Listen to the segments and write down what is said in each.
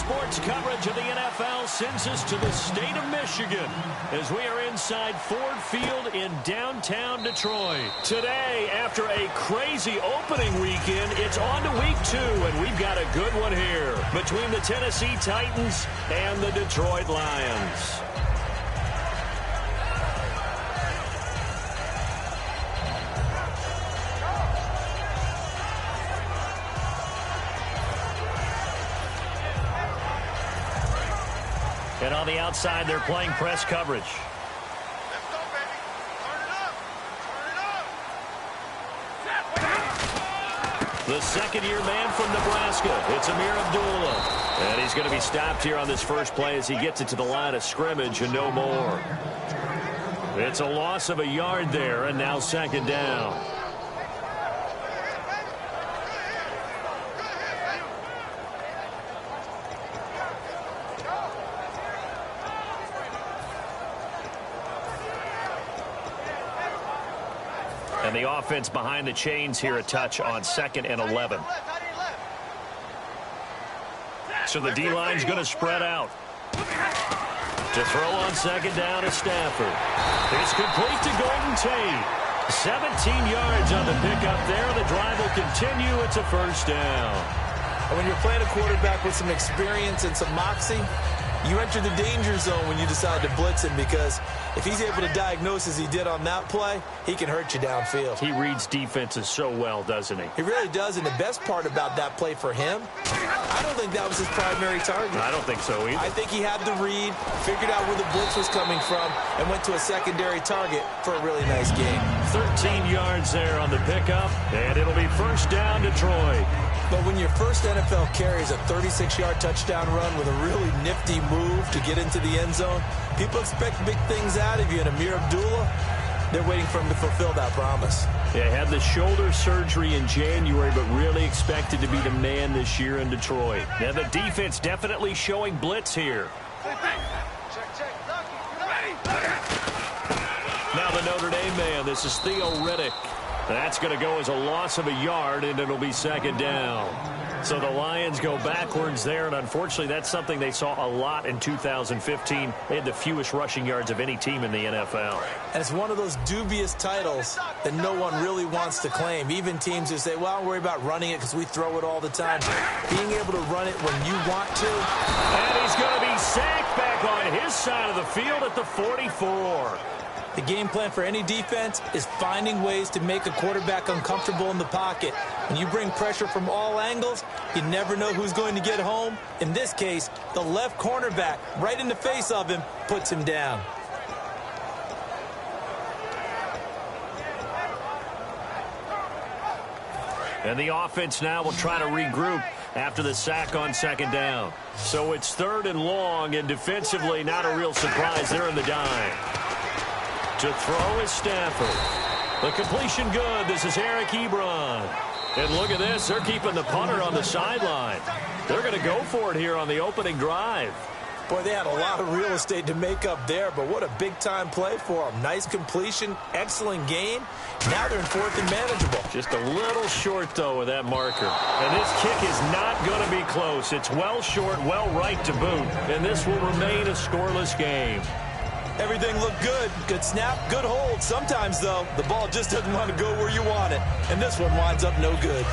sports coverage of the NFL sends us to the state of Michigan as we are inside Ford Field in downtown Detroit. Today, after a crazy opening weekend, it's on to week 2, and we've got a good one here between the Tennessee Titans and the Detroit Lions. And on the outside, they're playing press coverage. Let's go, baby. Turn it up. Turn it up. The second-year man from Nebraska, it's Amir Abdullah. And he's going to be stopped here on this first play as he gets it to the line of scrimmage and no more. It's a loss of a yard there, and now second down. And the offense behind the chains here a touch on 2nd and 11. So the D-line's going to spread out. To throw on second down is Stafford. It's complete to Golden Tate. 17 yards on the pickup there. The drive will continue. It's a first down. And when you're playing a quarterback with some experience and some moxie, you enter the danger zone when you decide to blitz him, because if he's able to diagnose as he did on that play, he can hurt you downfield. He reads defenses so well, doesn't he? He really does, and the best part about that play for him, I don't think that was his primary target. I don't think so either. I think he had the read, figured out where the blitz was coming from, and went to a secondary target for a really nice game. 13 yards there on the pickup, and it'll be first down Detroit. But when your first NFL carry is a 36-yard touchdown run with a really nifty move to get into the end zone, people expect big things out of you. And Amir Abdullah, they're waiting for him to fulfill that promise. Yeah, had the shoulder surgery in January, but really expected to be the man this year in Detroit. Now the defense definitely showing blitz here. Now the Notre Dame man, this is Theo Riddick. That's going to go as a loss of a yard, and it'll be second down. So the Lions go backwards there, and unfortunately that's something they saw a lot in 2015. They had the fewest rushing yards of any team in the NFL. And it's one of those dubious titles that no one really wants to claim. Even teams who say, well, don't worry about running it because we throw it all the time. Being able to run it when you want to. And he's going to be sacked back on his side of the field at the 44. The game plan for any defense is finding ways to make a quarterback uncomfortable in the pocket. When you bring pressure from all angles, you never know who's going to get home. In this case, the left cornerback, right in the face of him, puts him down. And the offense now will try to regroup after the sack on second down. So it's 3rd and long, and defensively not a real surprise. They're in the dime. To throw is Stafford. The completion good. This is Eric Ebron. And look at this. They're keeping the punter on the sideline. They're going to go for it here on the opening drive. Boy, they had a lot of real estate to make up there, but what a big-time play for them. Nice completion, excellent game. Now they're in 4th and manageable. Just a little short, though, with that marker. And this kick is not going to be close. It's well short, well right to boot. And this will remain a scoreless game. Everything looked good. Good snap, good hold. Sometimes, though, the ball just doesn't want to go where you want it. And this one winds up no good.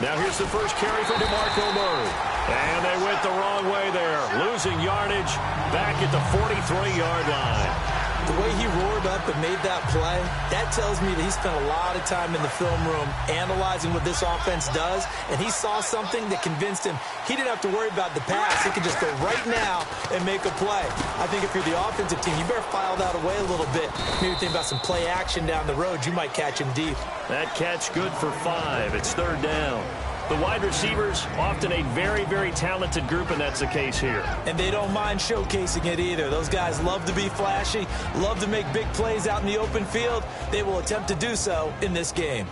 Now here's the first carry for DeMarco Murray. And they went the wrong way there. Losing yardage back at the 43-yard line. The way he roared up and made that play, that tells me that he spent a lot of time in the film room analyzing what this offense does, and he saw something that convinced him he didn't have to worry about the pass. He could just go right now and make a play. I think if you're the offensive team, you better file that away a little bit. Maybe think about some play action down the road. You might catch him deep. That catch good for 5. It's 3rd down. The wide receivers, often a very, very talented group, and that's the case here. And they don't mind showcasing it either. Those guys love to be flashy, love to make big plays out in the open field. They will attempt to do so in this game.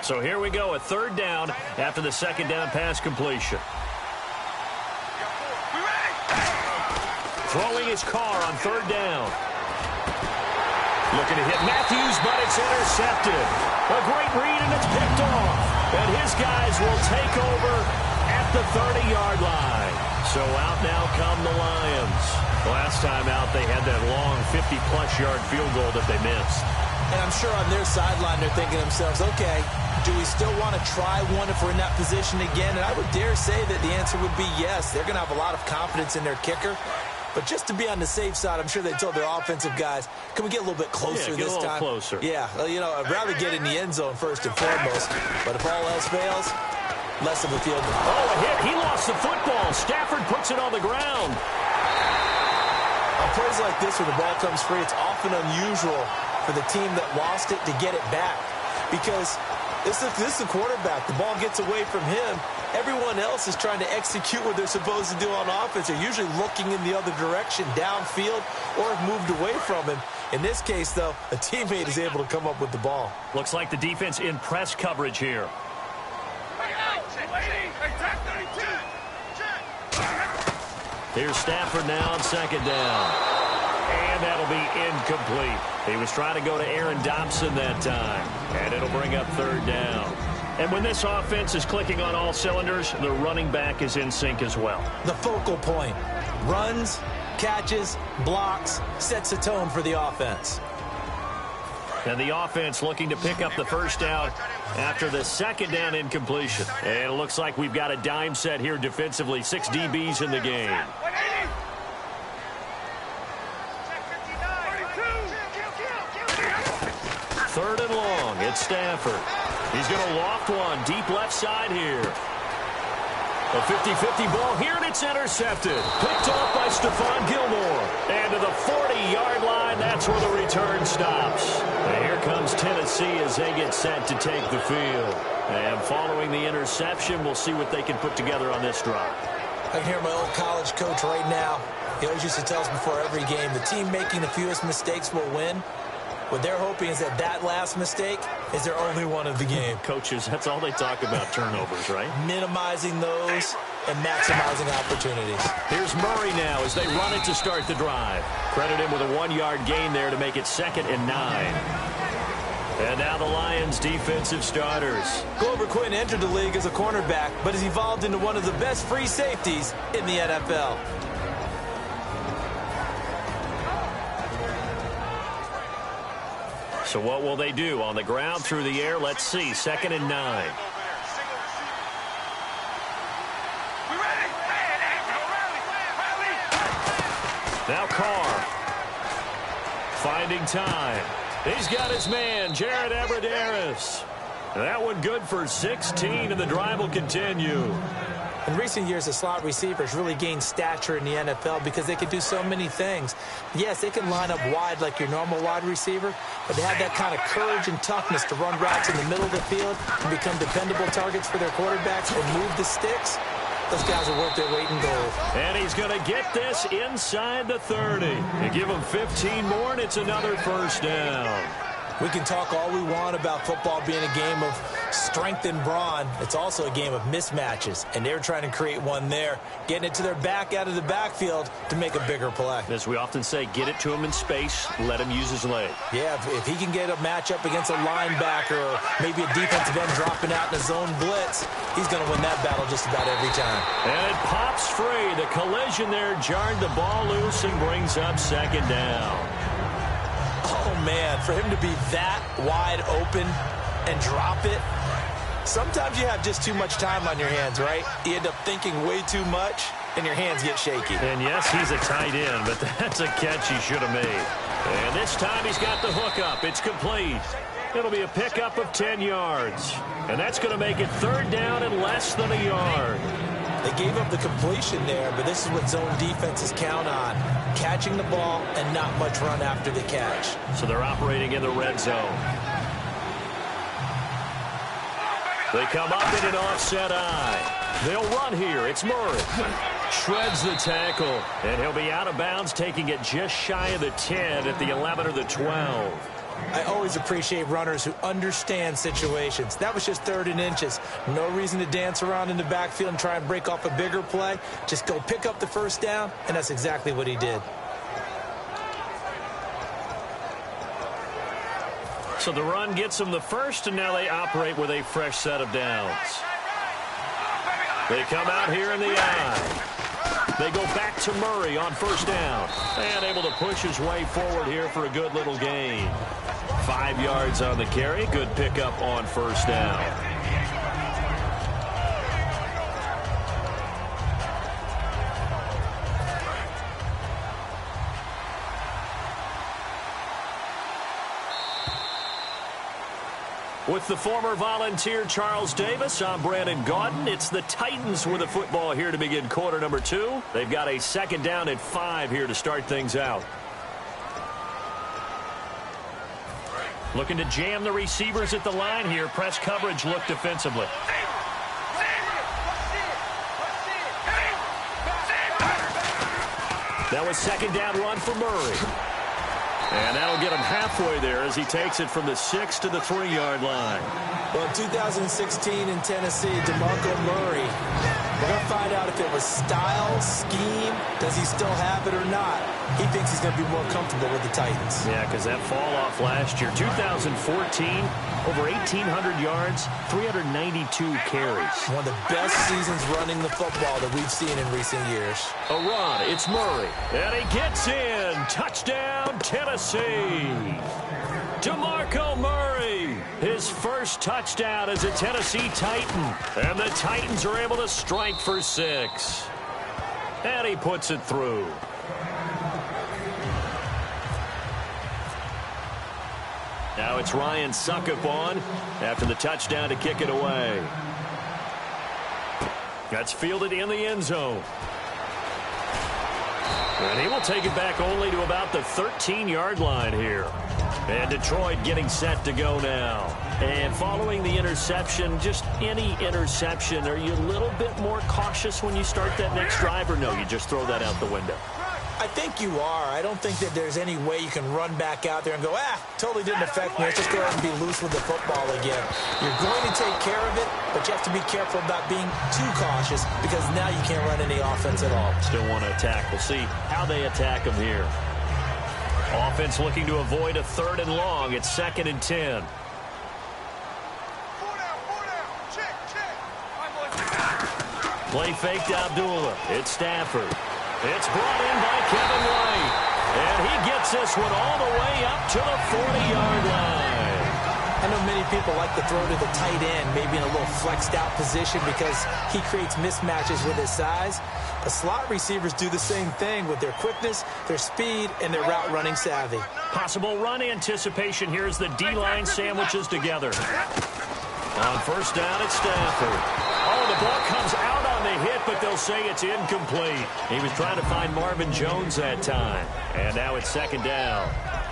So here we go, a 3rd down after the second down pass completion. Throwing his car on 3rd down. Looking to hit Matthews, but it's intercepted. A great read, and it's picked off. And his guys will take over at the 30-yard line. So out now come the Lions. Last time out, they had that long 50-plus yard field goal that they missed. And I'm sure on their sideline, they're thinking to themselves, okay, do we still want to try one if we're in that position again? And I would dare say that the answer would be yes. They're going to have a lot of confidence in their kicker. But just to be on the safe side, I'm sure they told their offensive guys, can we get a little bit closer this time? Closer. Yeah, you know, I'd rather get in the end zone first and foremost. But if all else fails, less of a field goal. Oh, a hit. He lost the football. Stafford puts it on the ground. On plays like this where the ball comes free, it's often unusual for the team that lost it to get it back. Because this is the quarterback. The ball gets away from him. Everyone else is trying to execute what they're supposed to do on offense. They're usually looking in the other direction, downfield, or have moved away from him. In this case, though, a teammate is able to come up with the ball. Looks like the defense in press coverage here. Here's Stafford now on second down. And that'll be incomplete. He was trying to go to Aaron Dobson that time. And it'll bring up third down. And when this offense is clicking on all cylinders, the running back is in sync as well. The focal point. Runs, catches, blocks, sets the tone for the offense. And the offense looking to pick up the first down after the second down incompletion. And it looks like we've got a dime set here defensively. 6 DBs in the game. Third and long. It's Stafford. He's going to loft one deep left side here. A 50-50 ball here, and it's intercepted. Picked off by Stephon Gilmore. And to the 40-yard line, that's where the return stops. And here comes Tennessee as they get set to take the field. And following the interception, we'll see what they can put together on this drive. I can hear my old college coach right now. He always used to tell us before every game, the team making the fewest mistakes will win. What they're hoping is that last mistake is their only one of the game. Coaches, that's all they talk about, turnovers, right? Minimizing those and maximizing opportunities. Here's Murray now as they run it to start the drive. Credit him with a 1-yard gain there to make it 2nd and 9. And now the Lions' defensive starters. Glover Quinn entered the league as a cornerback, but has evolved into one of the best free safeties in the NFL. So what will they do? On the ground, through the air, let's see. 2nd and 9. Now Carr. Finding time. He's got his man, Jared Abbrederis. That one good for 16, and the drive will continue. In recent years, the slot receivers really gained stature in the NFL because they can do so many things. Yes, they can line up wide like your normal wide receiver, but they have that kind of courage and toughness to run routes in the middle of the field and become dependable targets for their quarterbacks and move the sticks. Those guys are worth their weight in gold. And he's going to get this inside the 30. You give him 15 more, and it's another first down. We can talk all we want about football being a game of strength and brawn. It's also a game of mismatches, and they're trying to create one there, getting it to their back out of the backfield to make a bigger play. As we often say, get it to him in space, let him use his leg. Yeah, if he can get a matchup against a linebacker or maybe a defensive end dropping out in a zone blitz, he's going to win that battle just about every time. And it pops free. The collision there jarred the ball loose and brings up 2nd down. Oh, man, for him to be that wide open and drop it, sometimes you have just too much time on your hands, right? You end up thinking way too much, and your hands get shaky. And, yes, he's a tight end, but that's a catch he should have made. And this time he's got the hook up. It's complete. It'll be a pickup of 10 yards. And that's going to make it 3rd down and less than a yard. They gave up the completion there, but this is what zone defenses count on. Catching the ball and not much run after the catch. So they're operating in the red zone. They come up in an offset eye. They'll run here. It's Murray. Shreds the tackle. And he'll be out of bounds, taking it just shy of the 10 at the 11 or the 12. I always appreciate runners who understand situations. That was just 3rd and inches. No reason to dance around in the backfield and try and break off a bigger play. Just go pick up the first down, and that's exactly what he did. So the run gets them the first, and now they operate with a fresh set of downs. They come out here in the eye. They go back to Murray on first down. And able to push his way forward here for a good little gain. 5 yards on the carry. Good pickup on first down. With the former Volunteer Charles Davis, I'm Brandon Gaudin. It's the Titans with the football here to begin quarter number 2. They've got a second down at 5 here to start things out. Looking to jam the receivers at the line here. Press coverage look defensively. That was second down run for Murray. And that'll get him halfway there as he takes it from the 6 to the 3-yard line. Well, in 2016 in Tennessee, DeMarco Murray, we're going to find out if it was style, scheme, does he still have it or not. He thinks he's going to be more comfortable with the Titans. Yeah, because that fall off last year, 2014, over 1,800 yards, 392 carries. One of the best seasons running the football that we've seen in recent years. A run, it's Murray. And he gets in. Touchdown, Tennessee. DeMarco Murray, his first touchdown as a Tennessee Titan. And the Titans are able to strike for 6. And he puts it through. Now it's Ryan Suckup on after the touchdown to kick it away. That's fielded in the end zone. And he will take it back only to about the 13-yard line here. And Detroit getting set to go now. And following the interception, just any interception, are you a little bit more cautious when you start that next drive, or no, you just throw that out the window? I think you are. I don't think that there's any way you can run back out there and go, totally didn't affect me. Let's just go ahead and be loose with the football again. You're going to take care of it, but you have to be careful about being too cautious because now you can't run any offense at all. Still want to attack. We'll see how they attack them here. Offense looking to avoid a 3rd and long. It's 2nd and 10. Play fake to Abdullah. It's Stafford. It's brought in by Kevin White. And he gets this one all the way up to the 40-yard line. I know many people like to throw to the tight end, maybe in a little flexed out position because he creates mismatches with his size. The slot receivers do the same thing with their quickness, their speed, and their route running savvy. Possible run anticipation here as the D-line sandwiches together. On first down, it's Stafford. Oh, the ball comes out on the hit, but they'll say it's incomplete. He was trying to find Marvin Jones that time. And now it's 2nd down.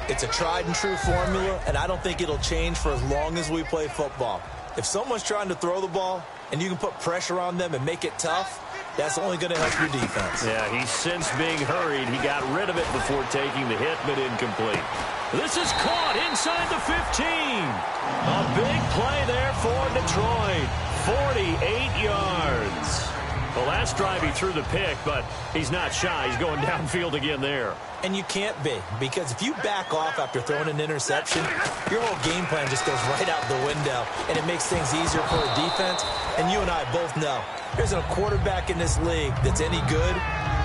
It's a tried-and-true formula, and I don't think it'll change for as long as we play football. If someone's trying to throw the ball and you can put pressure on them and make it tough, that's only going to help your defense. Yeah, he's since being hurried. He got rid of it before taking the hit, but incomplete. This is caught inside the 15. A big play there for Detroit. 48 yards. The last drive he threw the pick, but he's not shy. He's going downfield again there. And you can't be, because if you back off after throwing an interception, your whole game plan just goes right out the window, and it makes things easier for a defense. And you and I both know there isn't a quarterback in this league that's any good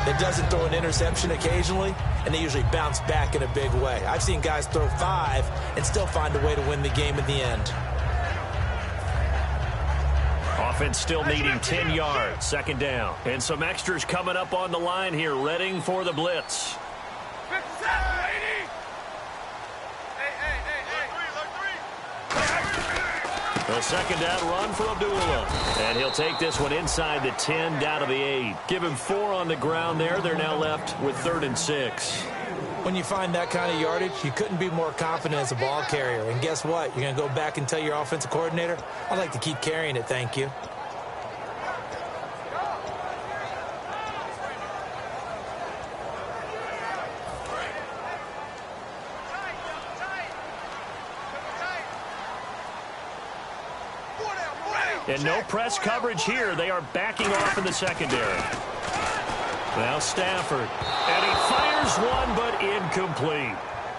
that doesn't throw an interception occasionally, and they usually bounce back in a big way. I've seen guys throw 5 and still find a way to win the game in the end. Offense still needing 10 yards, 2nd down. And some extras coming up on the line here, readying for the blitz. The 2nd down run for Abdullah. And he'll take this one inside the 10, down to the 8. Give him 4 on the ground there. They're now left with 3rd and 6. When you find that kind of yardage, you couldn't be more confident as a ball carrier. And guess what? You're going to go back and tell your offensive coordinator, I'd like to keep carrying it, thank you. And no press coverage here. They are backing off in the secondary. Now Stafford. And he fires one, but incomplete.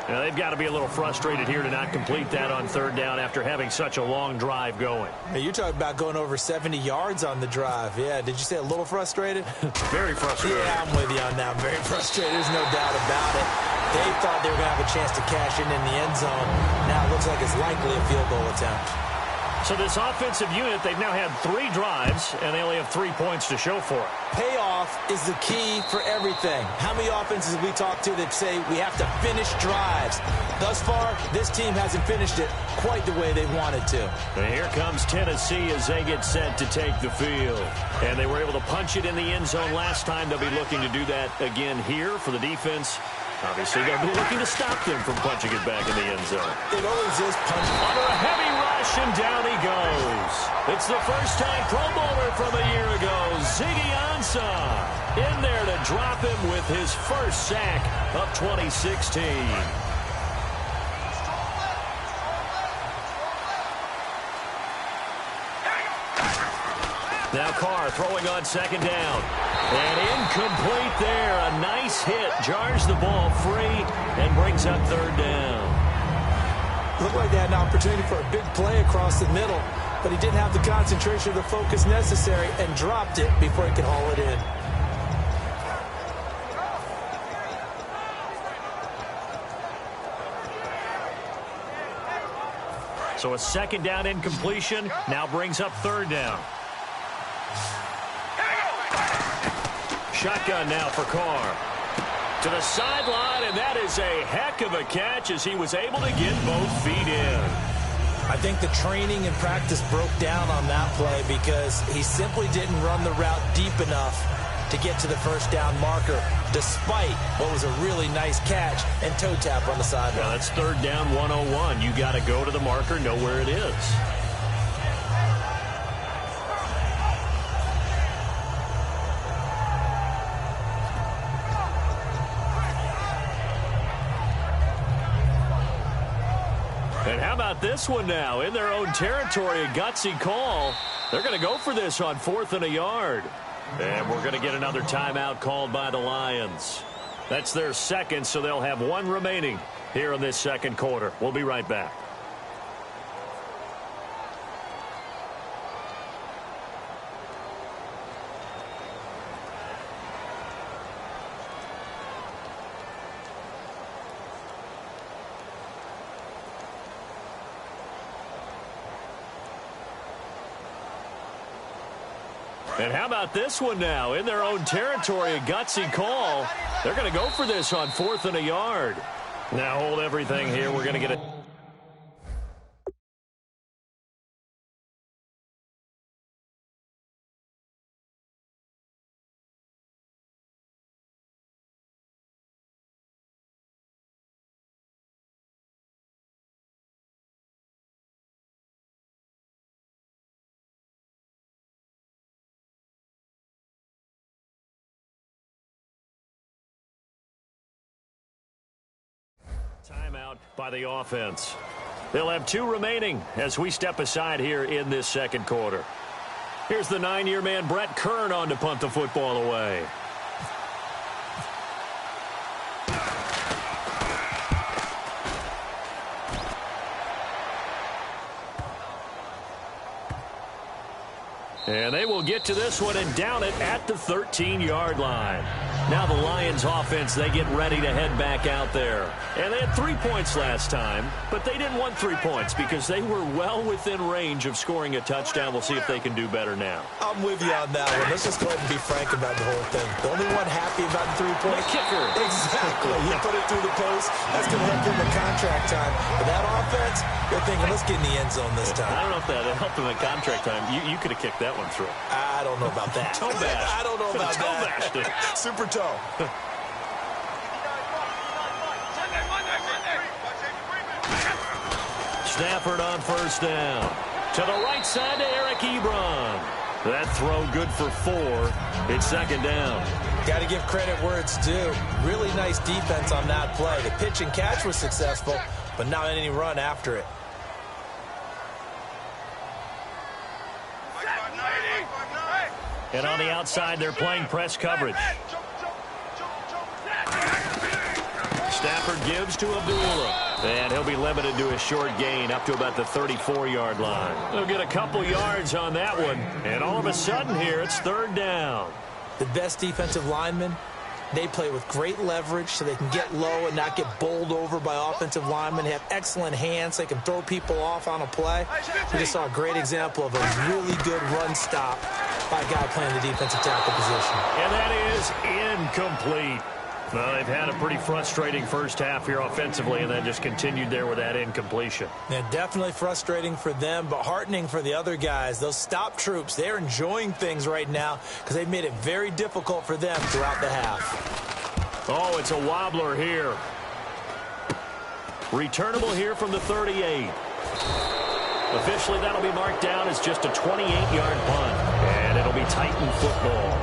Now, they've got to be a little frustrated here to not complete that on third down after having such a long drive going. Hey, you're talking about going over 70 yards on the drive. Yeah, did you say a little frustrated? Very frustrated. Yeah, I'm with you on that. Very frustrated. There's no doubt about it. They thought they were going to have a chance to cash in the end zone. Now it looks like it's likely a field goal attempt. So this offensive unit, they've now had 3 drives, and they only have 3 points to show for it. Payoff is the key for everything. How many offenses have we talked to that say we have to finish drives? Thus far, this team hasn't finished it quite the way they wanted to. And here comes Tennessee as they get set to take the field. And they were able to punch it in the end zone last time. They'll be looking to do that again here for the defense. Obviously, they'll be looking to stop them from punching it back in the end zone. It always is punching. Under a heavy rush, and down he goes. It's the first-time Pro Bowler from a year ago, Ziggy Ansah, in there to drop him with his first sack of 2016. Now Carr throwing on second down. And incomplete there. A nice hit. Jars the ball free and brings up third down. Looked like they had an opportunity for a big play across the middle, but he didn't have the concentration or the focus necessary and dropped it before he could haul it in. So a second down incompletion now brings up third down. Shotgun now for Carr. To the sideline, and that is a heck of a catch as he was able to get both feet in. I think the training and practice broke down on that play because he simply didn't run the route deep enough to get to the first down marker, despite what was a really nice catch and toe tap on the sideline. Well, that's third down 101. You got to go to the marker, know where it is. And how about this one now? In their own territory, a gutsy call. They're going to go for this on 4th and a yard. And we're going to get another timeout called by the Lions. That's their second, so they'll have 1 remaining here in this second quarter. We'll be right back. And how about this one now? In their own territory, a gutsy call. They're going to go for this on 4th and a yard. Now hold everything here. We're going to get it. Timeout by the offense. They'll have 2 remaining as we step aside here in this second quarter. Here's the 9-year man, Brett Kern, on to punt the football away. And they will get to this one and down it at the 13-yard line. Now the Lions offense, they get ready to head back out there. And they had 3 points last time, but they didn't want 3 points because they were well within range of scoring a touchdown. We'll see if they can do better now. I'm with you on that one. Let's just go ahead and be frank about the whole thing. The only one happy about the 3 points. The kicker. Exactly. He put it through the post. That's going to help him in contract time. But that offense, they're thinking, let's get in the end zone this time. I don't know if that helped him in contract time. You could have kicked that one through. I don't know about that. Toe bash. I don't know about toe bashed it. Super toe. Stafford on first down. To the right side to Eric Ebron. That throw good for 4. It's second down. Got to give credit where it's due. Really nice defense on that play. The pitch and catch was successful, but not any run after it. And on the outside, they're playing press coverage. Stafford gives to Abdullah. And he'll be limited to a short gain up to about the 34-yard line. He'll get a couple yards on that one. And all of a sudden here, it's third down. The best defensive linemen, they play with great leverage so they can get low and not get bowled over by offensive linemen. They have excellent hands. They can throw people off on a play. We just saw a great example of a really good run stop by a guy playing the defensive tackle position. And that is incomplete. Well, they've had a pretty frustrating first half here offensively and then just continued there with that incompletion. Yeah, definitely frustrating for them, but heartening for the other guys. Those stop troops, they're enjoying things right now because they've made it very difficult for them throughout the half. Oh, it's a wobbler here. Returnable here from the 38. Officially, that'll be marked down as just a 28-yard punt, and it'll be Titan football.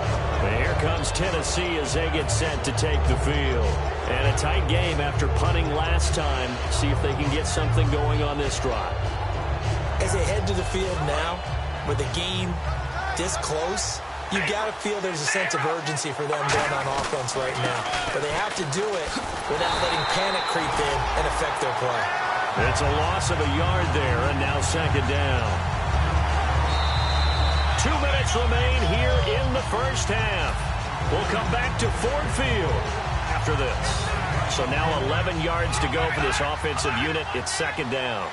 And here comes Tennessee as they get set to take the field. And a tight game after punting last time. See if they can get something going on this drive. As they head to the field now, with the game this close, you got to feel there's a sense of urgency for them going on offense right now. But they have to do it without letting panic creep in and affect their play. It's a loss of a yard there, and now second down. 2 minutes remain here in the first half. We'll come back to Ford Field after this. So now 11 yards to go for this offensive unit. It's second down.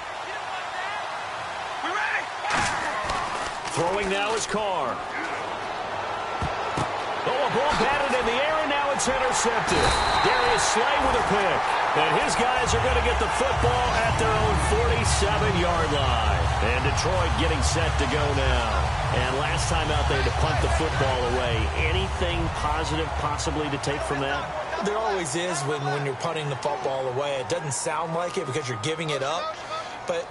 Throwing now is Carr. Oh, a ball batted in the air, and now it's intercepted. Darius Slay with a pick. And his guys are going to get the football at their own 47-yard line. And Detroit getting set to go now. And last time out there to punt the football away. Anything positive possibly to take from that? There always is when you're punting the football away. It doesn't sound like it because you're giving it up. But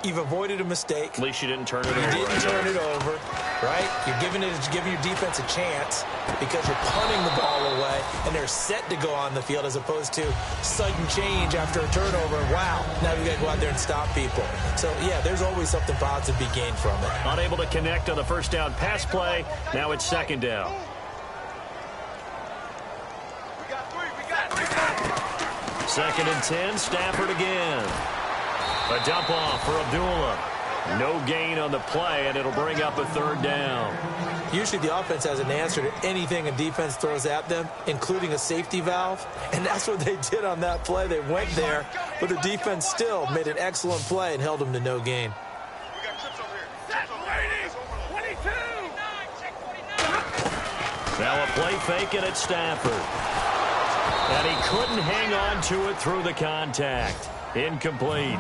you've avoided a mistake. At least you didn't turn it over. You didn't turn it over, right? You're giving your defense a chance because you're punting the ball away, and they're set to go on the field as opposed to sudden change after a turnover. Wow, now we got to go out there and stop people. So, yeah, there's always something positive to be gained from it. Unable to connect on the first down pass play. Now it's second down. We got three. Second and 10, Stafford again. A dump off for Abdullah. No gain on the play, and it'll bring up a third down. Usually the offense has an answer to anything a defense throws at them, including a safety valve, and that's what they did on that play. They went there, but the defense still made an excellent play and held them to no gain. We got trips over here. 22. Now a play fake, and it's Stafford. And he couldn't hang on to it through the contact. Incomplete.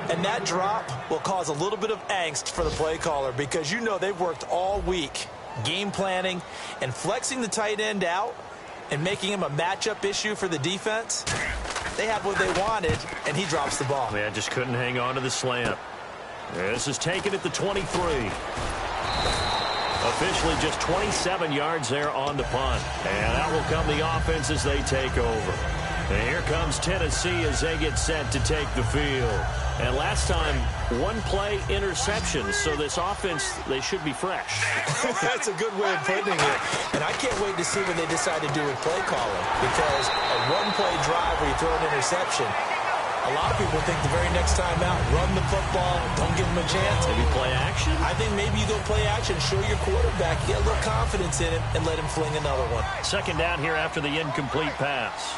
And that drop will cause a little bit of angst for the play caller because you know they've worked all week game planning and flexing the tight end out and making him a matchup issue for the defense. They have what they wanted, and he drops the ball. Yeah, just couldn't hang on to the slant. This is taken at the 23. Officially just 27 yards there on the punt. And out will come the offense as they take over. And here comes Tennessee as they get set to take the field. And last time, one play interception. So this offense, they should be fresh. That's a good way of putting it. And I can't wait to see what they decide to do with play calling. Because a one-play drive where you throw an interception, a lot of people think the very next time out, run the football, don't give them a chance. Maybe play action? I think maybe you go play action, show your quarterback, get a little confidence in him, and let him fling another one. Second down here after the incomplete pass.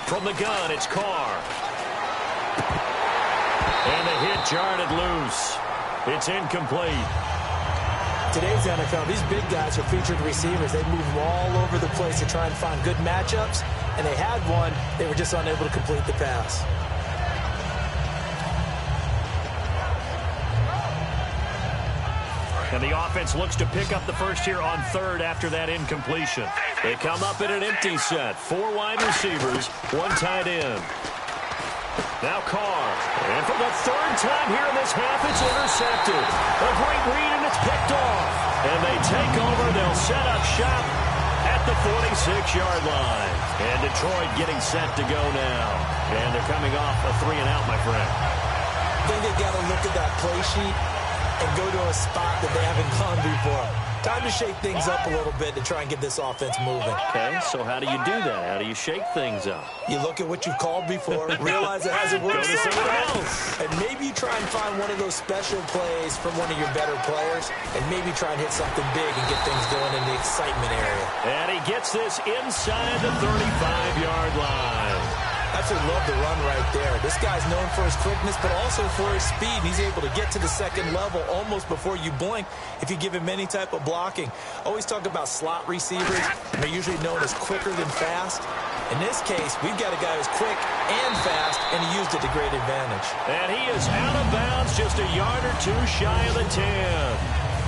From the gun, it's Carr. And the hit jarred it loose. It's incomplete. Today's NFL, these big guys are featured receivers. They move them all over the place to try and find good matchups. And they had one. They were just unable to complete the pass. And the offense looks to pick up the first here on third after that incompletion. They come up in an empty set. 4 wide receivers, 1 tight end. Now Carr. And for the third time here in this half, it's intercepted. A great read, and it's picked off. And they take over. They'll set up shop at the 46-yard line. And Detroit getting set to go now. And they're coming off a 3-and-out, my friend. I think they got to look at that play sheet and go to a spot that they haven't gone before. Time to shake things up a little bit to try and get this offense moving. Okay, so how do you do that? How do you shake things up? You look at what you've called before, realize it hasn't worked Go to somewhere someone else. And maybe you try and find one of those special plays from one of your better players, and maybe try and hit something big and get things going in the excitement area. And he gets this inside the 35-yard line. Absolutely love the run right there. This guy's known for his quickness, but also for his speed. He's able to get to the second level almost before you blink if you give him any type of blocking. Always talk about slot receivers. They're usually known as quicker than fast. In this case, we've got a guy who's quick and fast, and he used it to great advantage. And he is out of bounds, just a yard or two shy of the 10.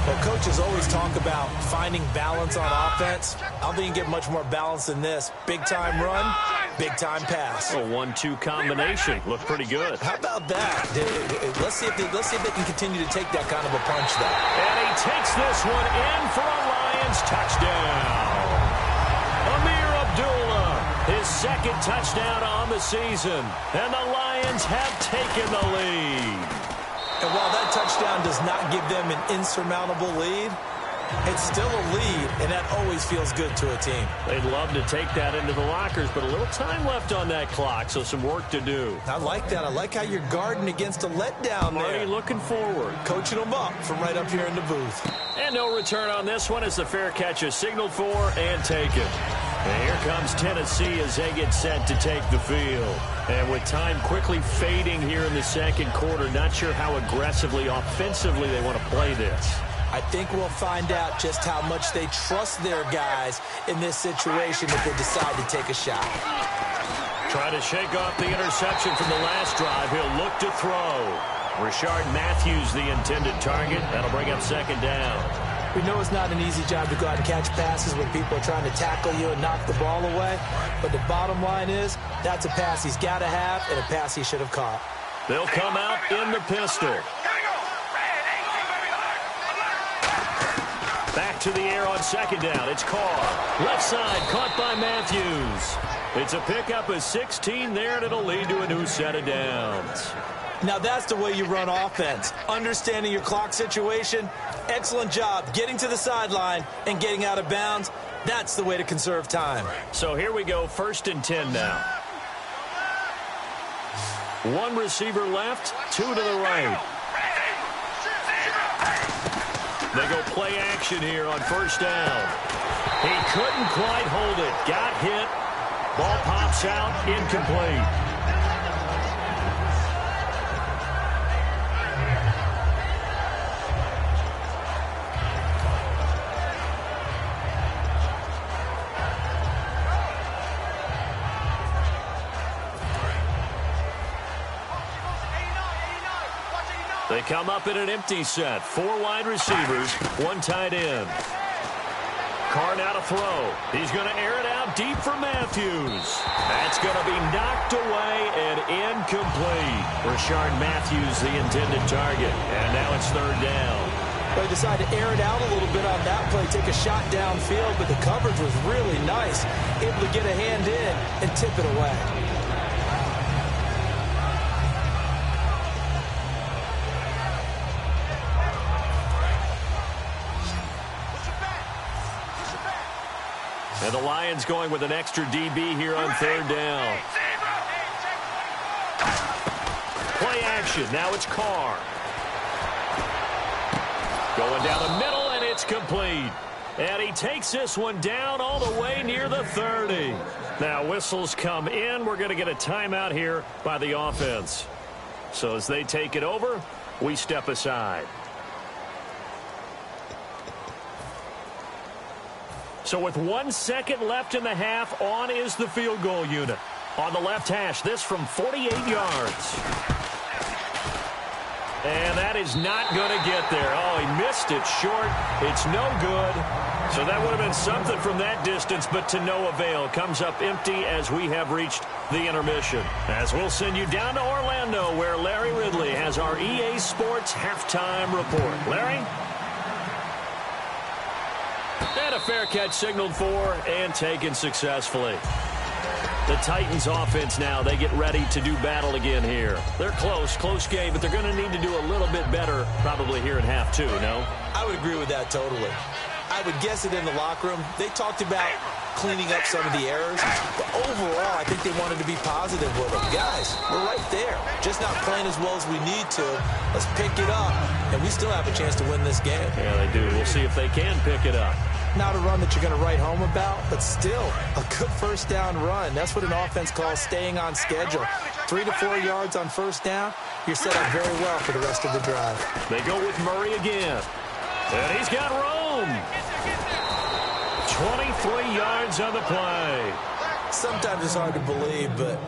Well, coaches always talk about finding balance on offense. I don't think you can get much more balance than this. Big-time run, big-time pass. A 1-2 combination. Looked pretty good. How about that? Let's see if they can continue to take that kind of a punch, though. And he takes this one in for a Lions touchdown. Amir Abdullah, his second touchdown on the season. And the Lions have taken the lead. And while that touchdown does not give them an insurmountable lead, it's still a lead, and that always feels good to a team. They'd love to take that into the lockers, but a little time left on that clock, so some work to do. I like that. I like how you're guarding against a letdown there. Already looking forward. Coaching them up from right up here in the booth. And no return on this one as the fair catch is signaled for and taken. And here comes Tennessee as they get set to take the field. And with time quickly fading here in the second quarter, not sure how aggressively, offensively they want to play this. I think we'll find out just how much they trust their guys in this situation if they decide to take a shot. Try to shake off the interception from the last drive. He'll look to throw. Rashard Matthews, the intended target. That'll bring up second down. We know it's not an easy job to go out and catch passes when people are trying to tackle you and knock the ball away. But the bottom line is, that's a pass he's got to have and a pass he should have caught. They'll come out in the pistol. Back to the air on second down. It's Carr. Left side, caught by Matthews. It's a pickup of 16 there, and it'll lead to a new set of downs. Now that's the way you run offense. Understanding your clock situation. Excellent job getting to the sideline and getting out of bounds. That's the way to conserve time. So here we go, 1st and 10 now. One receiver left, two to the right. They go play action here on 1st down. He couldn't quite hold it. Got hit. Ball pops out, incomplete. They come up in an empty set. 4 wide receivers, 1 tight end. Carr now to throw. He's going to air it out deep for Matthews. That's going to be knocked away and incomplete. Rashard Matthews, the intended target. And now it's 3rd down. They decided to air it out a little bit on that play, take a shot downfield, but the coverage was really nice. Able to get a hand in and tip it away. And the Lions going with an extra DB here on 3rd down. Play action. Now it's Carr. Going down the middle, and it's complete. And he takes this one down all the way near the 30. Now whistles come in. We're going to get a timeout here by the offense. So as they take it over, we step aside. So with 1 second left in the half, on is the field goal unit. On the left hash, this from 48 yards. And that is not going to get there. Oh, he missed it short. It's no good. So that would have been something from that distance, but to no avail. Comes up empty as we have reached the intermission. As we'll send you down to Orlando, where Larry Ridley has our EA Sports halftime report. Larry? And a fair catch signaled for and taken successfully. The Titans offense now, they get ready to do battle again here. They're close game, but they're going to need to do a little bit better probably here in half 2, no? I would agree with that totally. I would guess it in the locker room. They talked about cleaning up some of the errors, but overall, I think they wanted to be positive with them. Guys, we're right there, just not playing as well as we need to. Let's pick it up, and we still have a chance to win this game. Yeah, they do. We'll see if they can pick it up. Not a run that you're going to write home about, but still a good first down run. That's what an offense calls staying on schedule. 3 to 4 yards on first down, you're set up very well for the rest of the drive. They go with Murray again, and he's got room. 23 yards on the play. Sometimes it's hard to believe, but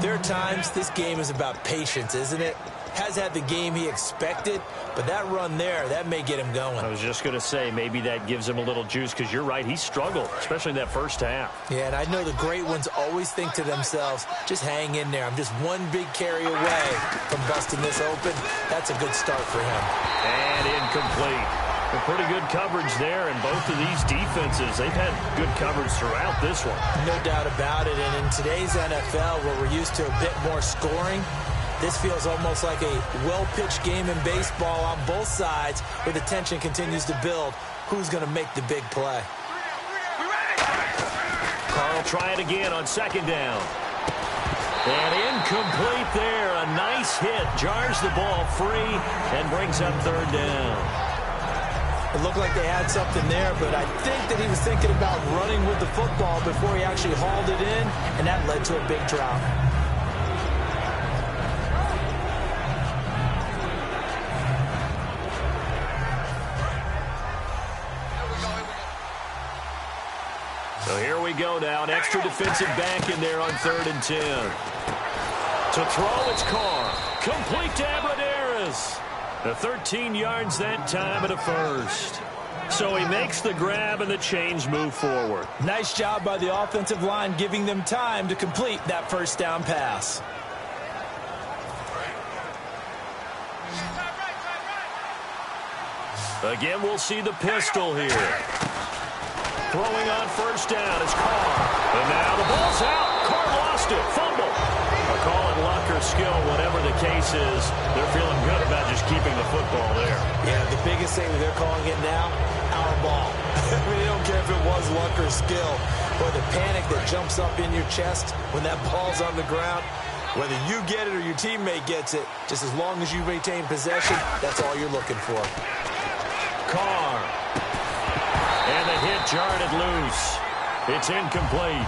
there are times this game is about patience, isn't it? Has had the game he expected, but that run there, that may get him going. I was just going to say, maybe that gives him a little juice, because you're right, he struggled, especially in that first half. Yeah, and I know the great ones always think to themselves, just hang in there. I'm just one big carry away from busting this open. That's a good start for him. And incomplete. A pretty good coverage there, and both of these defenses, they've had good coverage throughout this one. No doubt about it, and in today's NFL, where we're used to a bit more scoring, this feels almost like a well-pitched game in baseball on both sides where the tension continues to build. Who's going to make the big play? Carl try it again on second down. And incomplete there. A nice hit. Jars the ball free and brings up third down. It looked like they had something there, but I think that he was thinking about running with the football before he actually hauled it in, and that led to a big drop. So here we go now. An extra defensive back in there on 3rd and 10. To throw, it's Carr. Complete to Abradaris. The 13 yards that time at a first. So he makes the grab and the chains move forward. Nice job by the offensive line, giving them time to complete that first down pass. Again, we'll see the pistol here. Throwing on first down is Carr. And now the ball's out. Carr lost it. Fumble. A call it luck or skill, whatever the case is. They're feeling good about just keeping the football there. Yeah, the biggest thing that they're calling it now, our ball. I mean, they don't care if it was luck or skill. Or the panic that jumps up in your chest when that ball's on the ground. Whether you get it or your teammate gets it, just as long as you retain possession, that's all you're looking for. Carr. And the hit jarred it loose. It's incomplete.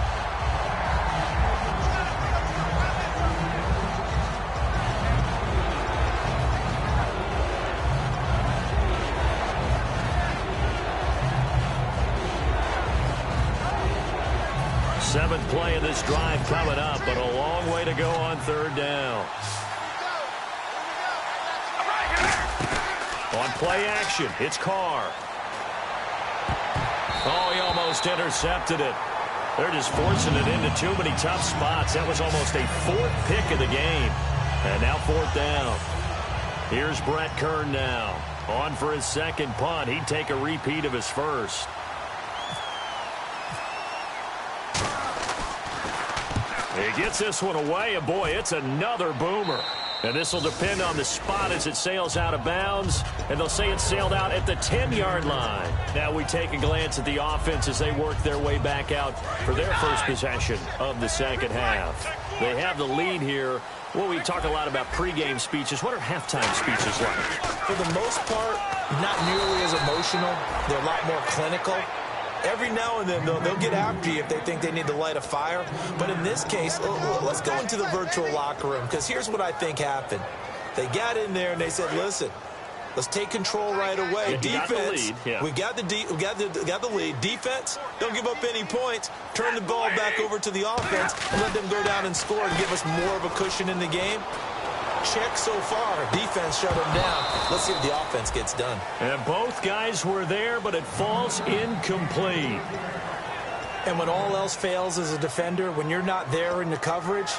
Seventh play of this drive coming up, but a long way to go on 3rd down. On play action, it's Carr. Oh, he almost intercepted it. They're just forcing it into too many tough spots. That was almost a 4th pick of the game. And now 4th down. Here's Brett Kern now. On for his second punt. He'd take a repeat of his first. He gets this one away, and boy, it's another boomer. And this will depend on the spot as it sails out of bounds. And they'll say it sailed out at the 10-yard line. Now we take a glance at the offense as they work their way back out for their first possession of the second half. They have the lead here. Well, we talk a lot about pregame speeches. What are halftime speeches like? For the most part, not nearly as emotional. They're a lot more clinical. Every now and then, they'll get after you if they think they need to light a fire. But in this case, let's go into the virtual locker room, because here's what I think happened. They got in there and they said, listen, let's take control right away. Defense, we got the lead. Defense, don't give up any points. Turn the ball back over to the offense and let them go down and score and give us more of a cushion in the game. Check so far. Defense shut them down. Let's see if the offense gets done. And both guys were there, but it falls incomplete. And when all else fails as a defender, when you're not there in the coverage,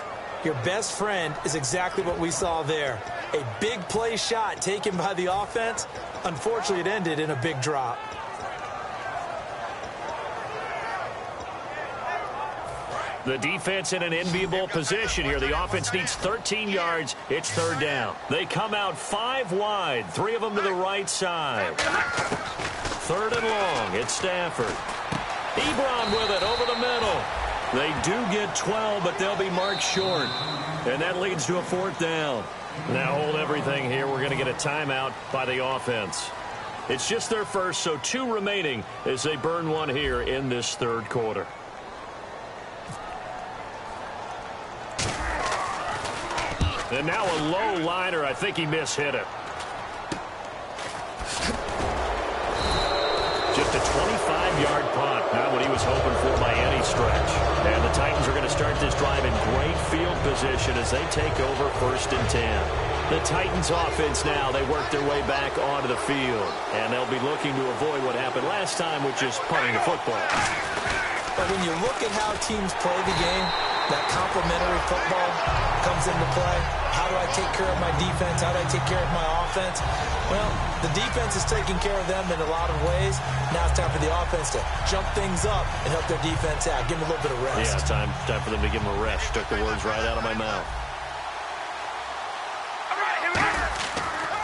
your best friend is exactly what we saw there. A big play shot taken by the offense. Unfortunately, it ended in a big drop. The defense in an enviable position here. The offense needs 13 yards. It's 3rd down. They come out 5 wide, 3 of them to the right side. third and long. It's Stafford. Ebron with it over the middle. They do get 12, but they'll be marked short. And that leads to a fourth down. Now hold everything here. We're going to get a timeout by the offense. It's just their first, so 2 remaining as they burn one here in this third quarter. And now a low liner. I think he mishit it. Just a 25-yard punt. Not what he was hoping for by any stretch. And the Titans are going to start this drive in great field position as they take over 1st and 10. The Titans offense now, they work their way back onto the field. And they'll be looking to avoid what happened last time, which is punting the football. But when you look at how teams play the game, that complementary football comes into play. How do I take care of my defense? How do I take care of my offense? Well, the defense is taking care of them in a lot of ways. Now it's time for the offense to jump things up and help their defense out. Give them a little bit of rest. Yeah, time for them to give them a rest. Took the words right out of my mouth.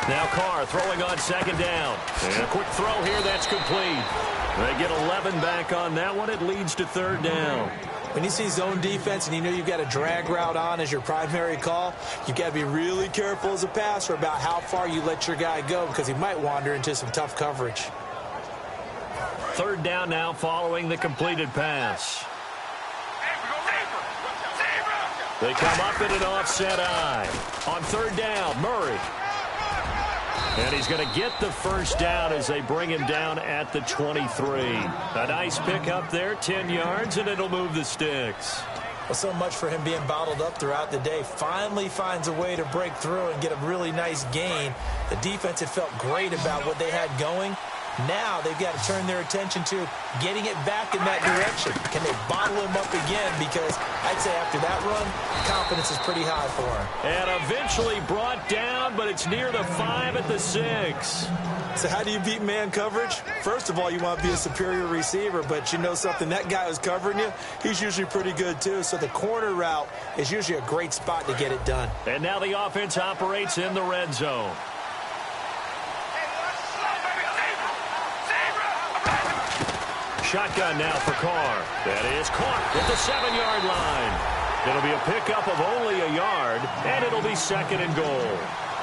Now Carr throwing on 2nd down. And a quick throw here, that's complete. They get 11 back on that one. It leads to 3rd down. When you see zone defense and you know you've got a drag route on as your primary call, you've got to be really careful as a passer about how far you let your guy go because he might wander into some tough coverage. 3rd down now following the completed pass. They come up in an offset eye. On 3rd down, Murray. And he's going to get the first down as they bring him down at the 23. A nice pickup there, 10 yards, and it'll move the sticks. Well, so much for him being bottled up throughout the day. Finally finds a way to break through and get a really nice gain. The defense had felt great about what they had going. Now they've got to turn their attention to getting it back in that direction. Can they bottle him up again? Because I'd say after that run, confidence is pretty high for him. And eventually brought down, but it's near the 5 at the 6. So how do you beat man coverage? First of all, you want to be a superior receiver, but you know something, that guy who's covering you, he's usually pretty good too. So the corner route is usually a great spot to get it done. And now the offense operates in the red zone. Shotgun now for Carr. That is caught at the 7-yard line. It'll be a pickup of only a yard, and it'll be 2nd and goal.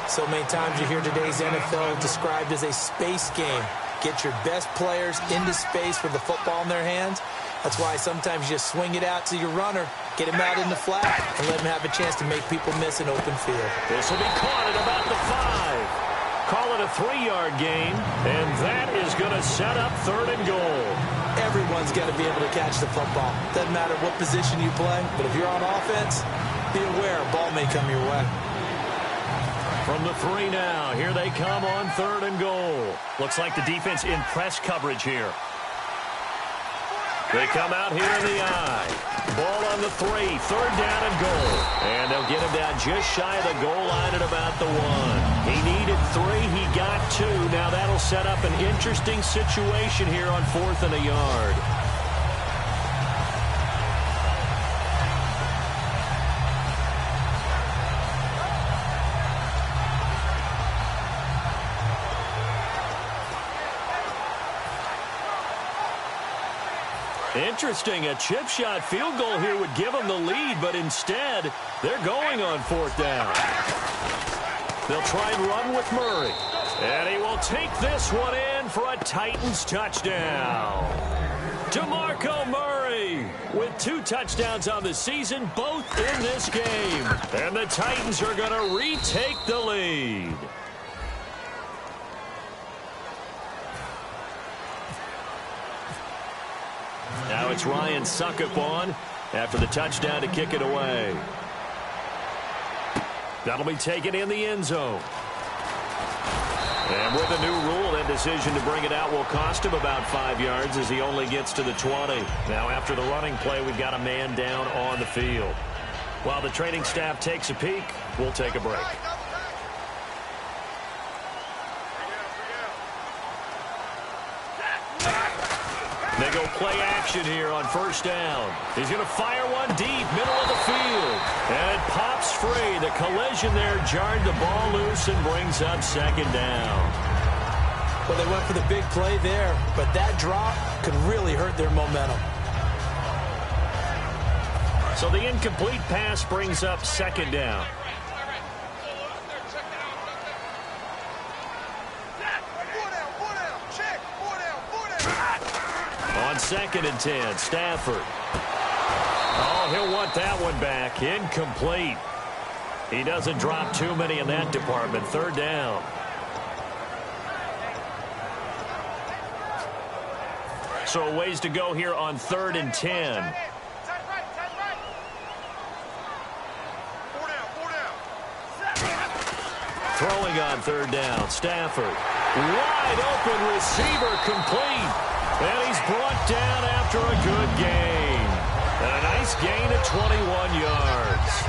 So many times you hear today's NFL described as a space game. Get your best players into space with the football in their hands. That's why sometimes you just swing it out to your runner, get him out in the flat, and let him have a chance to make people miss an open field. This will be caught at about the 5. Call it a 3-yard gain, and that is going to set up 3rd and goal. Everyone's got to be able to catch the football. Doesn't matter what position you play, but if you're on offense, be aware a ball may come your way. From the 3 now, here they come on 3rd and goal. Looks like the defense in press coverage here. They come out here in the eye. Ball on the 3, 3rd down and goal. And they'll get him down just shy of the goal line at about the 1. He needed 3, he got 2. Now that'll set up an interesting situation here on 4th and a yard. Interesting, a chip shot field goal here would give them the lead, but instead, they're going on 4th down. They'll try and run with Murray. And he will take this one in for a Titans touchdown. DeMarco Murray with 2 touchdowns on the season, both in this game. And the Titans are going to retake the lead. Now it's Ryan Suckup on after the touchdown to kick it away. That'll be taken in the end zone. And with a new rule, that decision to bring it out will cost him about 5 yards as he only gets to the 20. Now after the running play, we've got a man down on the field. While the training staff takes a peek, we'll take a break. They go play action here on 1st down. He's going to fire one deep, middle of the field. And it pops free. The collision there jarred the ball loose and brings up 2nd down. Well, they went for the big play there, but that drop could really hurt their momentum. So the incomplete pass brings up second down. On 2nd and 10, Stafford. Oh, he'll want that one back. Incomplete. He doesn't drop too many in that department. 3rd down. So a ways to go here on 3rd and 10. Throwing on 3rd down, Stafford. Wide open receiver, complete. And he's brought down after a good gain. And a nice gain of 21 yards.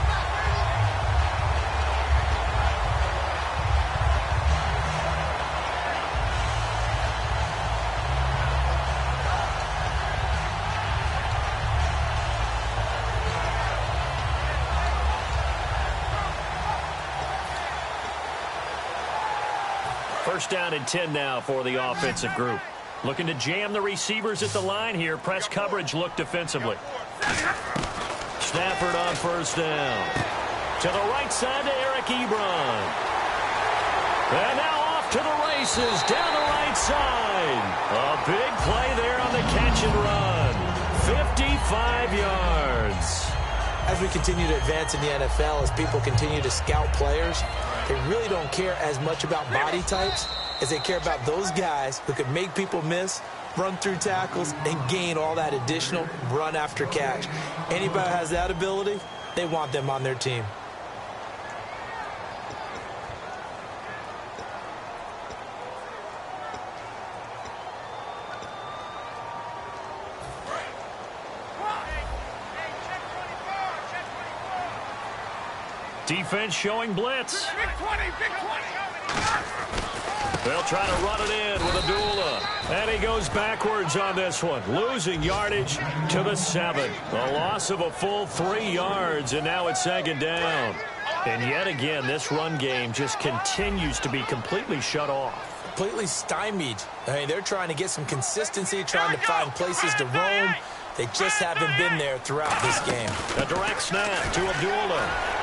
First down and 10 now for the offensive group. Looking to jam the receivers at the line here. Press coverage look defensively. Stafford on 1st down. To the right side to Eric Ebron. And now off to the races down the right side. A big play there on the catch and run. 55 yards. As we continue to advance in the NFL, as people continue to scout players, they really don't care as much about body types as they care about those guys who can make people miss, run through tackles, and gain all that additional run after catch. Anybody who has that ability, they want them on their team. Defense showing blitz. Big 20, big 20. They'll try to run it in with Abdullah. And he goes backwards on this one, losing yardage to the 7. A loss of a full 3 yards, and now it's 2nd down. And yet again, this run game just continues to be completely shut off. Completely stymied. I mean, they're trying to get some consistency, trying to find places to roam. They just haven't been there throughout this game. A direct snap to Abdullah.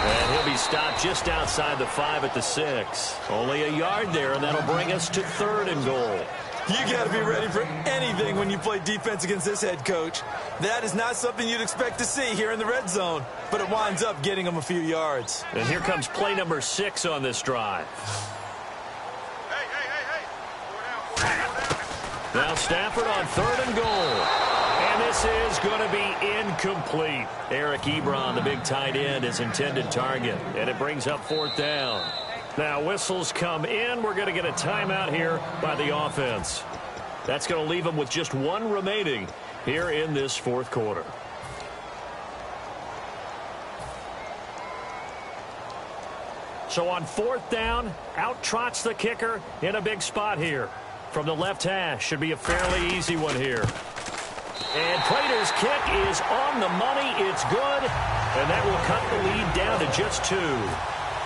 And he'll be stopped just outside the 5 at the 6. Only a yard there, and that'll bring us to 3rd and goal. You got to be ready for anything when you play defense against this head coach. That is not something you'd expect to see here in the red zone, but it winds up getting them a few yards. And here comes play number 6 on this drive. Now Stafford on 3rd and goal. And this is going to be incomplete. Eric Ebron, the big tight end, is intended target. And it brings up 4th down. Now whistles come in. We're going to get a timeout here by the offense. That's going to leave them with just 1 remaining here in this 4th quarter. So on 4th down, out trots the kicker in a big spot here. From the left hash, should be a fairly easy one here. And Prater's kick is on the money. It's good. And that will cut the lead down to just 2.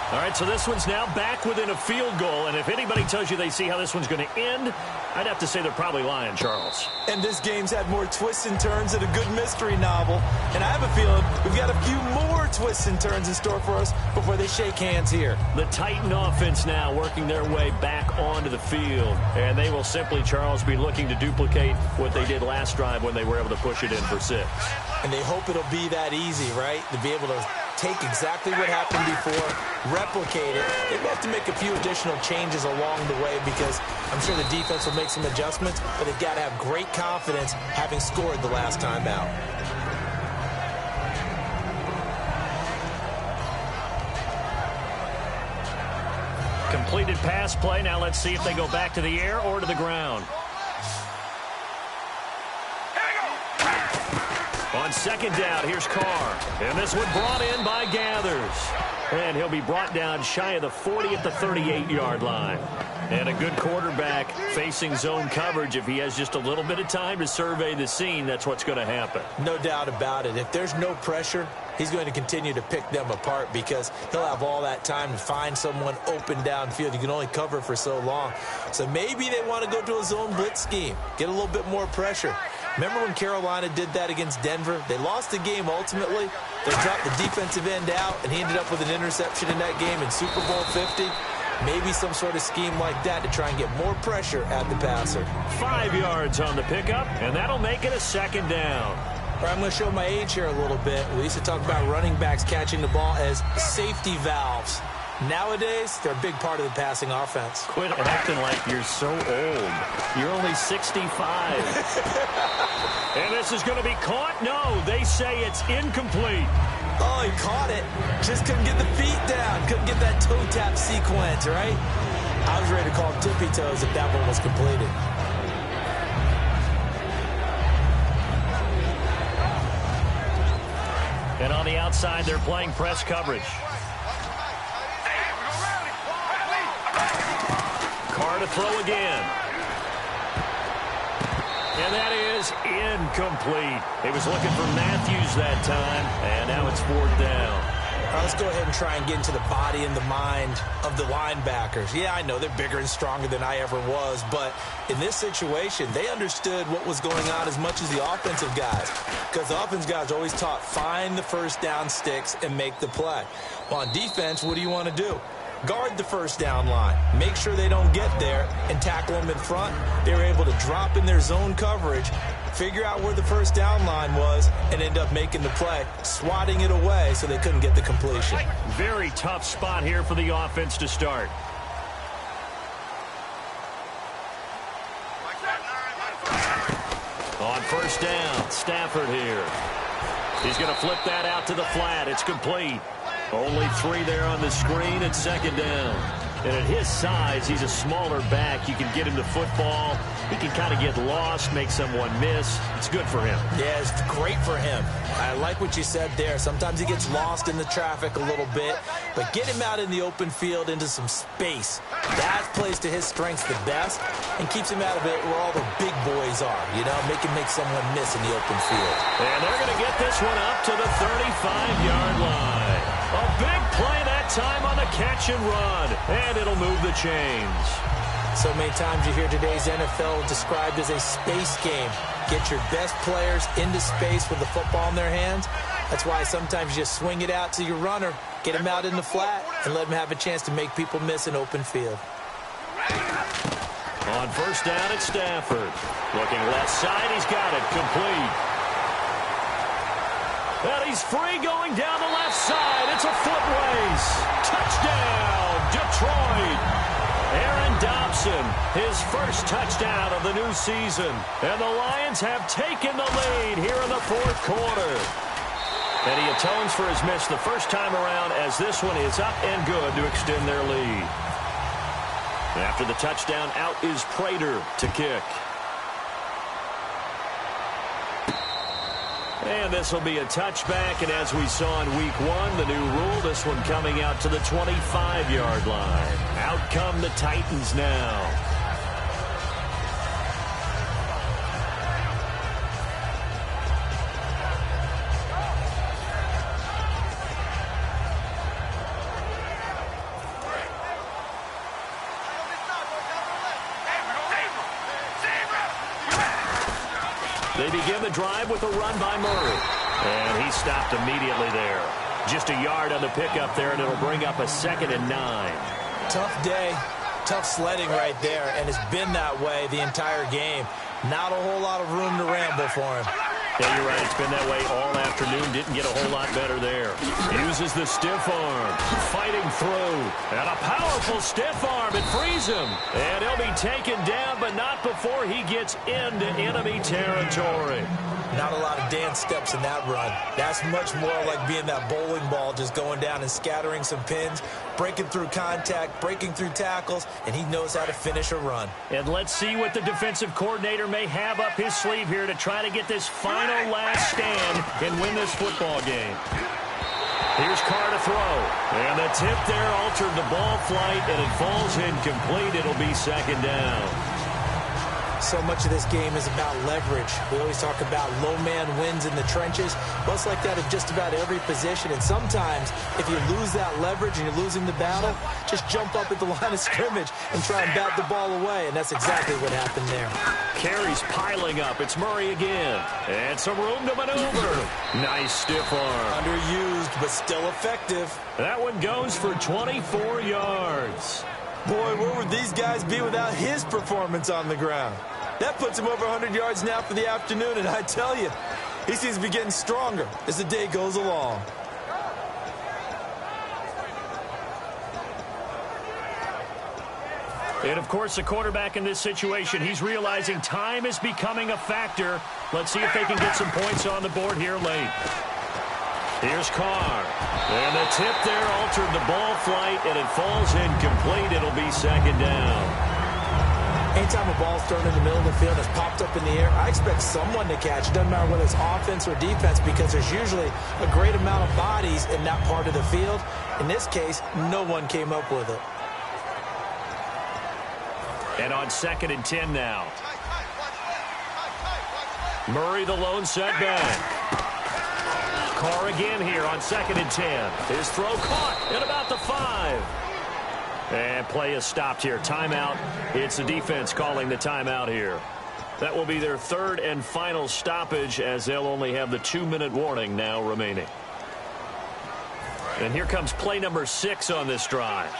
All right, so this one's now back within a field goal. And if anybody tells you they see how this one's going to end, I'd have to say they're probably lying, Charles. And this game's had more twists and turns than a good mystery novel. And I have a feeling we've got a few more twists and turns in store for us before they shake hands here. The Titan offense now working their way back onto the field. And they will simply, Charles, be looking to duplicate what they did last drive when they were able to push it in for 6. And they hope it'll be that easy, right? To be able to take exactly what happened before, replicate it. They will have to make a few additional changes along the way because I'm sure the defense will make some adjustments, but they've got to have great confidence having scored the last time out. Completed pass play. Now let's see if they go back to the air or to the ground. On 2nd down, here's Carr. And this one brought in by Gathers. And he'll be brought down shy of the 40 at the 38-yard line. And a good quarterback facing zone coverage. If he has just a little bit of time to survey the scene, that's what's going to happen. No doubt about it. If there's no pressure, he's going to continue to pick them apart because he'll have all that time to find someone open downfield. You can only cover for so long. So maybe they want to go to a zone blitz scheme, get a little bit more pressure. Remember when Carolina did that against Denver? They lost the game ultimately. They dropped the defensive end out, and he ended up with an interception in that game in Super Bowl 50. Maybe some sort of scheme like that to try and get more pressure at the passer. 5 yards on the pickup, and that'll make it a second down. All right, I'm going to show my age here a little bit. We used to talk about running backs catching the ball as safety valves. Nowadays, they're a big part of the passing offense. Quit acting like you're so old. You're only 65. And this is going to be caught? No, they say it's incomplete. Oh, he caught it. Just couldn't get the feet down. Couldn't get that toe tap sequence, right? I was ready to call tippy toes if that one was completed. And on the outside, they're playing press coverage. Carr to throw again. And that is incomplete. He was looking for Matthews that time, and now it's 4th down. All right, let's go ahead and try and get into the body and the mind of the linebackers. Yeah, I know they're bigger and stronger than I ever was, but in this situation, they understood what was going on as much as the offensive guys, because the offensive guys are always taught, find the first down sticks and make the play. Well, on defense, what do you want to do? Guard the first down line. Make sure they don't get there and tackle them in front. They were able to drop in their zone coverage, figure out where the first down line was, and end up making the play, swatting it away so they couldn't get the completion. Very tough spot here for the offense to start. On first down, Stafford here. He's going to flip that out to the flat. It's complete. Only 3 there on the screen at 2nd down. And at his size, he's a smaller back. You can get him the football. He can kind of get lost, make someone miss. It's good for him. Yeah, it's great for him. I like what you said there. Sometimes he gets lost in the traffic a little bit, but get him out in the open field into some space. That plays to his strengths the best and keeps him out of it where all the big boys are, you know, make someone miss in the open field. And they're going to get this one up to the 35-yard line. A big play that time on the catch and run, and it'll move the chains. So many times you hear today's NFL described as a space game. Get your best players into space with the football in their hands. That's why sometimes you just swing it out to your runner, get him out in the flat, and let him have a chance to make people miss an open field. On first down, it's Stafford. Looking left side, he's got it, complete. And he's free going down the left side. It's a foot race. Touchdown, Detroit. Aaron Dobson, his first touchdown of the new season. And the Lions have taken the lead here in the 4th quarter. And he atones for his miss the first time around as this one is up and good to extend their lead. After the touchdown, out is Prater to kick. And this will be a touchback, and as we saw in week 1, the new rule, this one coming out to the 25-yard line. Out come the Titans now. They begin the drive with a run by Murray. And he stopped immediately there. Just a yard on the pickup there, and it'll bring up a 2nd and 9. Tough day, tough sledding right there, and it's been that way the entire game. Not a whole lot of room to ramble for him. Yeah, you're right. It's been that way all afternoon. Didn't get a whole lot better there. Uses the stiff arm. Fighting through. And a powerful stiff arm. It frees him. And he'll be taken down, but not before he gets into enemy territory. Not a lot of dance steps in that run. That's much more like being that bowling ball, just going down and scattering some pins, breaking through contact, breaking through tackles, and he knows how to finish a run. And let's see what the defensive coordinator may have up his sleeve here to try to get this final last stand and win this football game. Here's Carr to throw. And the tip there altered the ball flight, and it falls incomplete. It'll be 2nd down. so much of this game is about leverage. We always talk about low man wins in the trenches. Well, it's like that in just about every position. And sometimes, if you lose that leverage and you're losing the battle, just jump up at the line of scrimmage and try and bat the ball away. And that's exactly what happened there. Carries piling up. It's Murray again. And some room to maneuver. Nice stiff arm. Underused, but still effective. That one goes for 24 yards. Boy, where would these guys be without his performance on the ground? That puts him over 100 yards now for the afternoon, and I tell you, he seems to be getting stronger as the day goes along. And, of course, the quarterback in this situation, he's realizing time is becoming a factor. Let's see if they can get some points on the board here late. Here's Carr. And the tip there altered the ball flight, and it falls incomplete. It'll be second down. Anytime a ball's thrown in the middle of the field and it's popped up in the air, I expect someone to catch. It doesn't matter whether it's offense or defense, because there's usually a great amount of bodies in that part of the field. In this case, no one came up with it. And on 2nd and 10 now. Murray the lone setback. Carr again here on 2nd and 10. His throw caught at about the 5. And play is stopped here. Timeout. It's the defense calling the timeout here. That will be their 3rd and final stoppage, as they'll only have the 2-minute warning now remaining. And here comes play number 6 on this drive.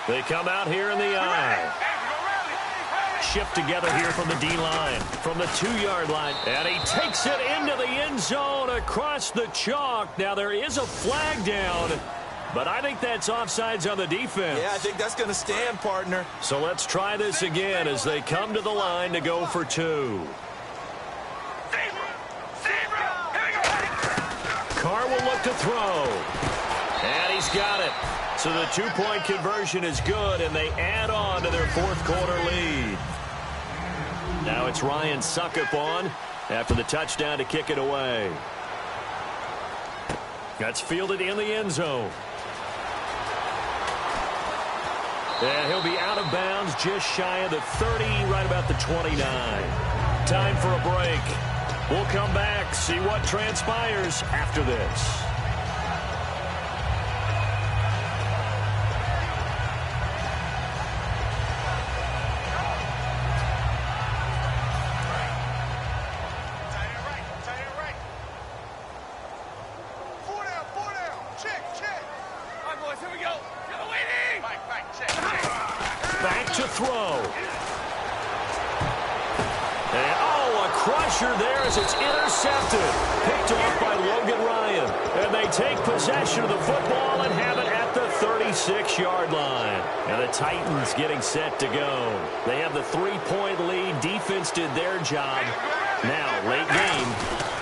They come out here in the eye. Shift together here from the D-line, from the 2-yard line. And he takes it into the end zone across the chalk. Now, there is a flag down, but I think that's offsides on the defense. Yeah, I think that's going to stand, partner. So let's try this again as they come to the line to go for 2. Carr will look to throw. And he's got it. So the 2-point conversion is good, and they add on to their 4th quarter lead. Now it's Ryan Suckup on after the touchdown to kick it away. That's fielded in the end zone. And he'll be out of bounds just shy of the 30, right about the 29. Time for a break. We'll come back, see what transpires after this. Back to throw. And, oh, a crusher there as it's intercepted. Picked off by Logan Ryan. And they take possession of the football and have it at the 36-yard line. And the Titans getting set to go. They have the 3-point lead. Defense did their job. Now, late game.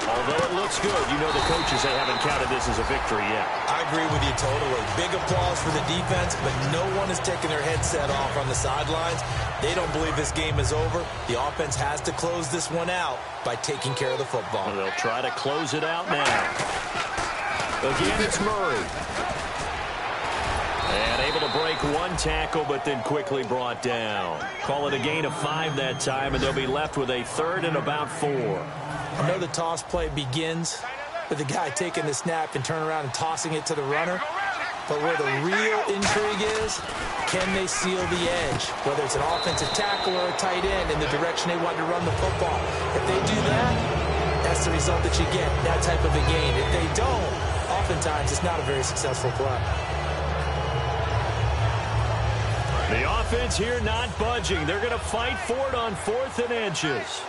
Although it looks good, you know the coaches, they haven't counted this as a victory yet. I agree with you totally. Big applause for the defense, but no one is taking their headset off on the sidelines. They don't believe this game is over. The offense has to close this one out by taking care of the football. And they'll try to close it out now. Again, it's Murray. And able to break one tackle, but then quickly brought down. Call it a gain of 5 that time, and they'll be left with a 3rd and about 4. I know the toss play begins with the guy taking the snap and turn around and tossing it to the runner. But where the real intrigue is, can they seal the edge? Whether it's an offensive tackle or a tight end in the direction they want to run the football. If they do that, that's the result that you get, that type of a gain. If they don't, oftentimes it's not a very successful play. The offense here not budging. They're going to fight for it on 4th and inches.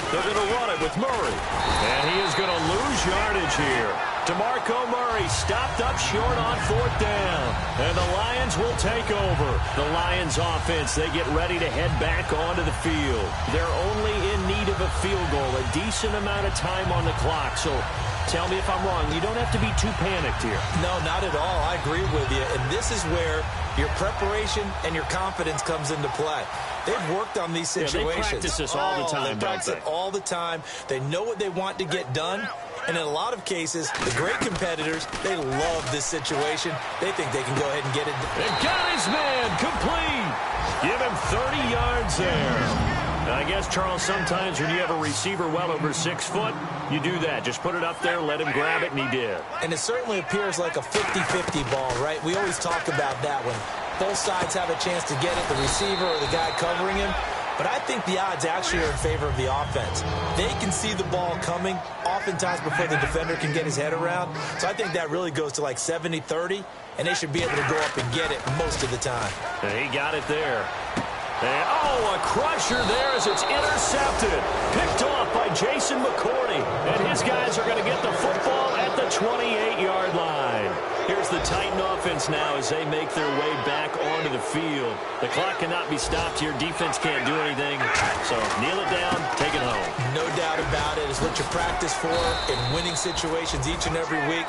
They're going to run it with Murray. And he is going to lose yardage here. DeMarco Murray stopped up short on 4th down. And the Lions will take over. The Lions offense, they get ready to head back onto the field. They're only in need of a field goal, a decent amount of time on the clock. So tell me if I'm wrong. You don't have to be too panicked here. No, not at all. I agree with you. And this is where your preparation and your confidence comes into play. They've worked on these situations. They practice this all the time, They practice it all the time. They know what they want to get done, And in a lot of cases, the great competitors, they love this situation. They think they can go ahead and get it. And got his man complete. Give him 30 yards there. I guess, Charles, sometimes when you have a receiver well over 6 foot, you do that. Just put it up there, let him grab it, and he did. And it certainly appears like a 50-50 ball, right? We always talk about that when both sides have a chance to get it, the receiver or the guy covering him. But I think the odds actually are in favor of the offense. They can see the ball coming oftentimes before the defender can get his head around. So I think that really goes to like 70-30, and they should be able to go up and get it most of the time. And he got it there. And, oh, a crusher there as it's intercepted. Picked off by Jason McCourty. And his guys are going to get the football at the 28-yard line. Here's the Titan offense now as they make their way back onto the field. The clock cannot be stopped here. Defense can't do anything. So kneel it down, take it home. No doubt about it. It's what you practice for in winning situations each and every week.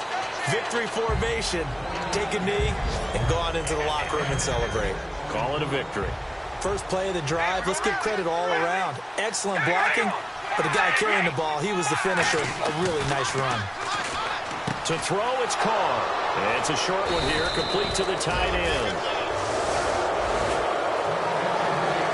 Victory formation. Take a knee and go on into the locker room and celebrate. Call it a victory. First play of the drive. Let's give credit all around. Excellent blocking, but the guy carrying the ball, he was the finisher. A really nice run. To throw, it's Carr. It's a short one here, complete to the tight end.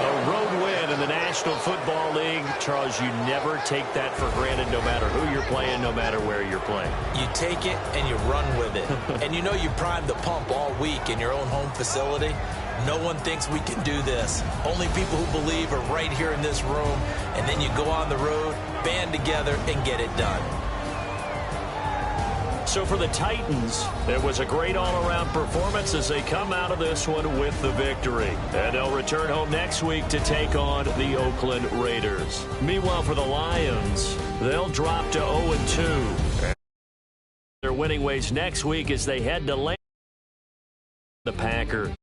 A road win in the National Football League. Charles, you never take that for granted no matter who you're playing, no matter where you're playing. You take it and you run with it. And you know you primed the pump all week in your own home facility. No one thinks we can do this. Only people who believe are right here in this room. And then you go on the road, band together, and get it done. So for the Titans, it was a great all-around performance as they come out of this one with the victory. And they'll return home next week to take on the Oakland Raiders. Meanwhile, for the Lions, they'll drop to 0-2. Their winning ways next week as they head to the Packers.